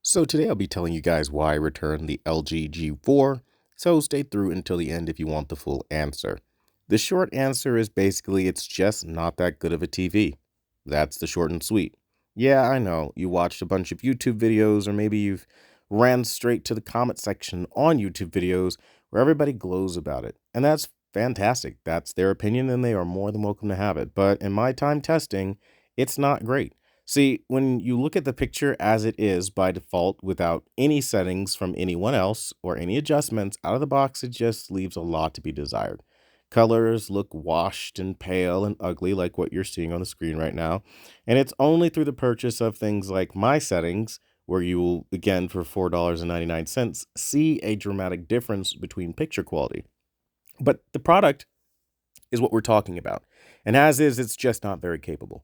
So today I'll be telling you guys why I returned the LG G4, so stay through until the end if you want the full answer. The short answer is basically it's just not that good of a TV. That's the short and sweet. Yeah, I know, you watched a bunch of YouTube videos or maybe you've ran straight to the comment section on YouTube videos where everybody glows about it. And that's fantastic. That's their opinion and they are more than welcome to have it. But in my time testing, it's not great. See, when you look at the picture as it is by default without any settings from anyone else or any adjustments out of the box, it just leaves a lot to be desired. Colors look washed and pale and ugly like what you're seeing on the screen right now. And it's only through the purchase of things like my settings, where you will, again, for $4.99, see a dramatic difference between picture quality. But the product is what we're talking about. And as is, it's just not very capable.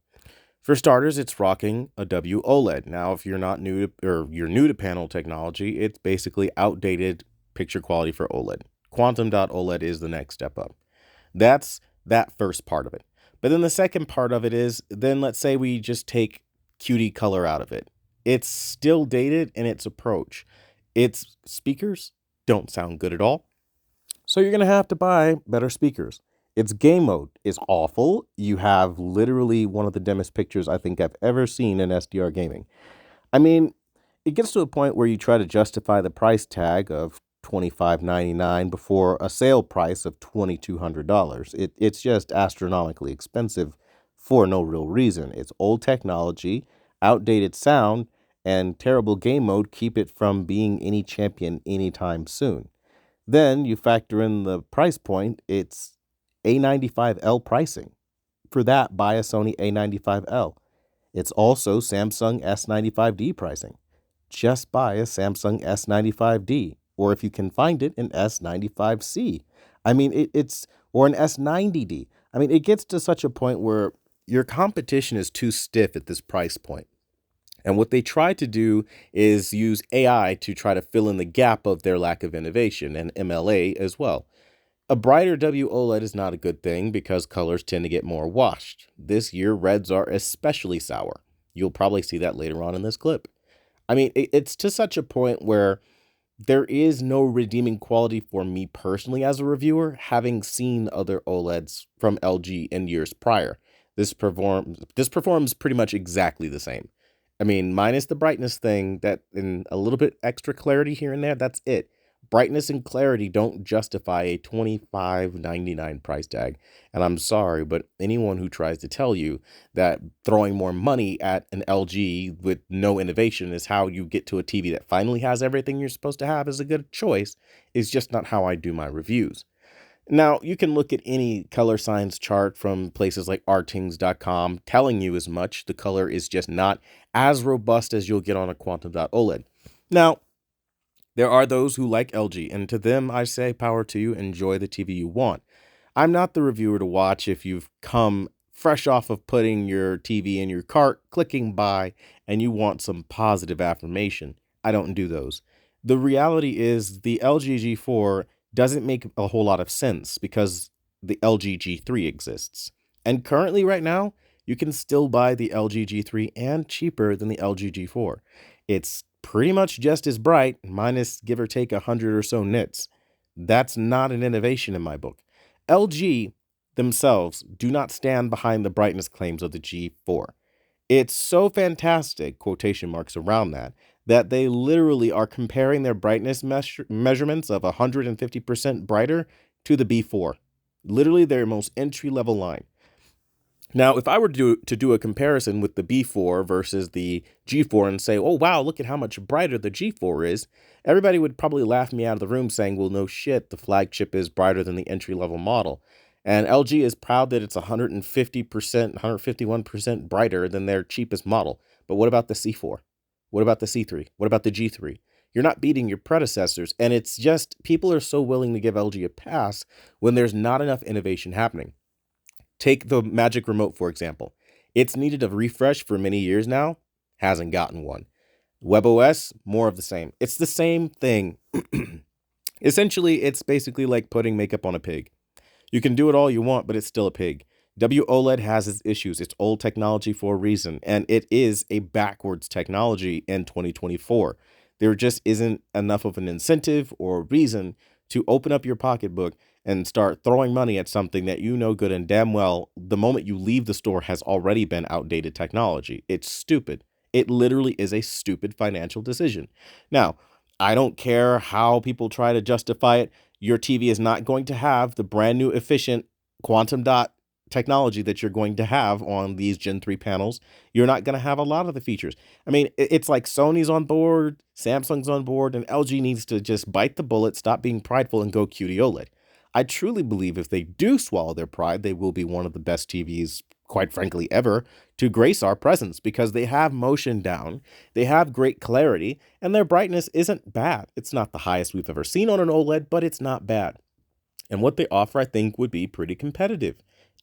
For starters, it's rocking a WOLED. Now, if you're not new to, or you're new to panel technology, it's basically outdated picture quality for OLED. Quantum dot OLED is the next step up. That's that first part of it. But then the second part of it is then let's say we just take QD color out of it. It's still dated in its approach. Its speakers don't sound good at all. So you're going to have to buy better speakers. Its game mode is awful. You have literally one of the dimmest pictures I think I've ever seen in SDR gaming. I mean, it gets to a point where you try to justify the price tag of $25.99 before a sale price of $2,200. It's just astronomically expensive for no real reason. It's old technology, outdated sound, and terrible game mode keep it from being any champion anytime soon. Then you factor in the price point, it's A95L pricing. For that, buy a Sony A95L. It's also Samsung S95D pricing. Just buy a Samsung S95D, or if you can find it, an S95C. I mean, or an S90D. I mean, it gets to such a point where your competition is too stiff at this price point. And what they try to do is use AI to try to fill in the gap of their lack of innovation and MLA as well. A brighter WOLED is not a good thing because colors tend to get more washed. This year, reds are especially sour. You'll probably see that later on in this clip. I mean, it's to such a point where there is no redeeming quality for me personally as a reviewer, having seen other OLEDs from LG in years prior. This performs pretty much exactly the same. I mean, minus the brightness thing that and a little bit extra clarity here and there, that's it. Brightness and clarity don't justify a $25.99 price tag. And I'm sorry, but anyone who tries to tell you that throwing more money at an LG with no innovation is how you get to a TV that finally has everything you're supposed to have is a good choice is just not how I do my reviews. Now, you can look at any color science chart from places like rtings.com telling you as much. The color is just not as robust as you'll get on a Quantum Dot OLED. Now, there are those who like LG, and to them, I say power to you, enjoy the TV you want. I'm not the reviewer to watch if you've come fresh off of putting your TV in your cart, clicking buy, and you want some positive affirmation. I don't do those. The reality is the LG G4 doesn't make a whole lot of sense because the LG G3 exists. And currently, right now, you can still buy the LG G3 and cheaper than the LG G4. It's pretty much just as bright, minus give or take 100 or so nits. That's not an innovation in my book. LG themselves do not stand behind the brightness claims of the G4. It's so fantastic, quotation marks around that they literally are comparing their brightness measurements of 150% brighter to the B4. Literally their most entry level line. Now, if I were to do a comparison with the B4 versus the G4 and say, oh, wow, look at how much brighter the G4 is, everybody would probably laugh me out of the room saying, well, no shit, the flagship is brighter than the entry-level model. And LG is proud that it's 150%, 151% brighter than their cheapest model. But what about the C4? What about the C3? What about the G3? You're not beating your predecessors. And it's just people are so willing to give LG a pass when there's not enough innovation happening. Take the Magic Remote, for example. It's needed a refresh for many years now, hasn't gotten one. WebOS, more of the same. It's the same thing. Essentially, it's basically like putting makeup on a pig. You can do it all you want, but it's still a pig. WOLED has its issues. It's old technology for a reason, and it is a backwards technology in 2024. There just isn't enough of an incentive or reason to open up your pocketbook and start throwing money at something that you know good and damn well the moment you leave the store has already been outdated technology. It's stupid. It literally is a stupid financial decision. Now, I don't care how people try to justify it. Your TV is not going to have the brand new efficient quantum dot technology that you're going to have on these Gen 3 panels. You're not going to have a lot of the features. I mean, it's like Sony's on board, Samsung's on board, and LG needs to just bite the bullet, stop being prideful, and go QD-OLED. I truly believe if they do swallow their pride, they will be one of the best TVs, quite frankly, ever to grace our presence because they have motion down, they have great clarity, and their brightness isn't bad. It's not the highest we've ever seen on an OLED, but it's not bad. And what they offer, I think, would be pretty competitive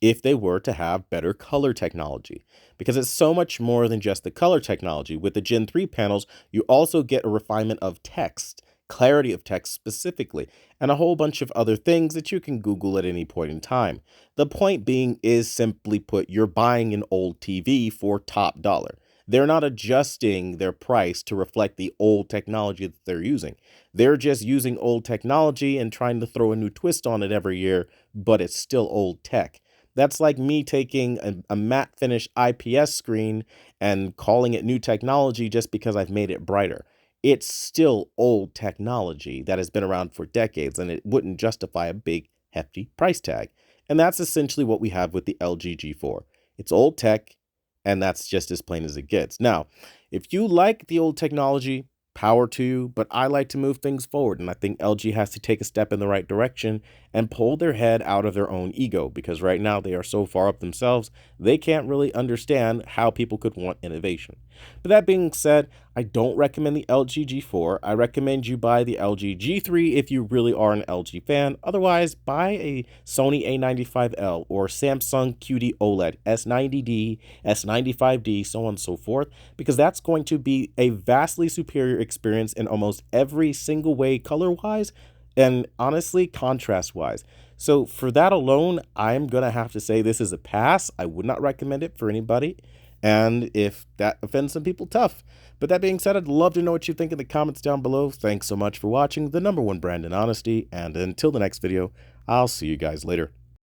if they were to have better color technology, because it's so much more than just the color technology. With the Gen 3 panels, you also get a refinement of text, clarity of text specifically, and a whole bunch of other things that you can Google at any point in time. The point being is, simply put, you're buying an old TV for top dollar. They're not adjusting their price to reflect the old technology that they're using. They're just using old technology and trying to throw a new twist on it every year, but it's still old tech. That's like me taking a matte finish IPS screen and calling it new technology just because I've made it brighter. It's still old technology that has been around for decades, and it wouldn't justify a big, hefty price tag. And that's essentially what we have with the LG G4. It's old tech, and that's just as plain as it gets. Now, if you like the old technology, power to you, but I like to move things forward, and I think LG has to take a step in the right direction and pull their head out of their own ego, because right now they are so far up themselves, they can't really understand how people could want innovation. But that being said, I don't recommend the LG G4. I recommend you buy the LG G3 if you really are an LG fan. Otherwise, buy a Sony A95L or Samsung QD-OLED, S90D, S95D, so on and so forth, because that's going to be a vastly superior experience in almost every single way, color-wise, and honestly, contrast-wise. So for that alone, I'm going to have to say this is a pass. I would not recommend it for anybody. And if that offends some people, tough. But that being said, I'd love to know what you think in the comments down below. Thanks so much for watching the #1 brand in honesty. And until the next video, I'll see you guys later.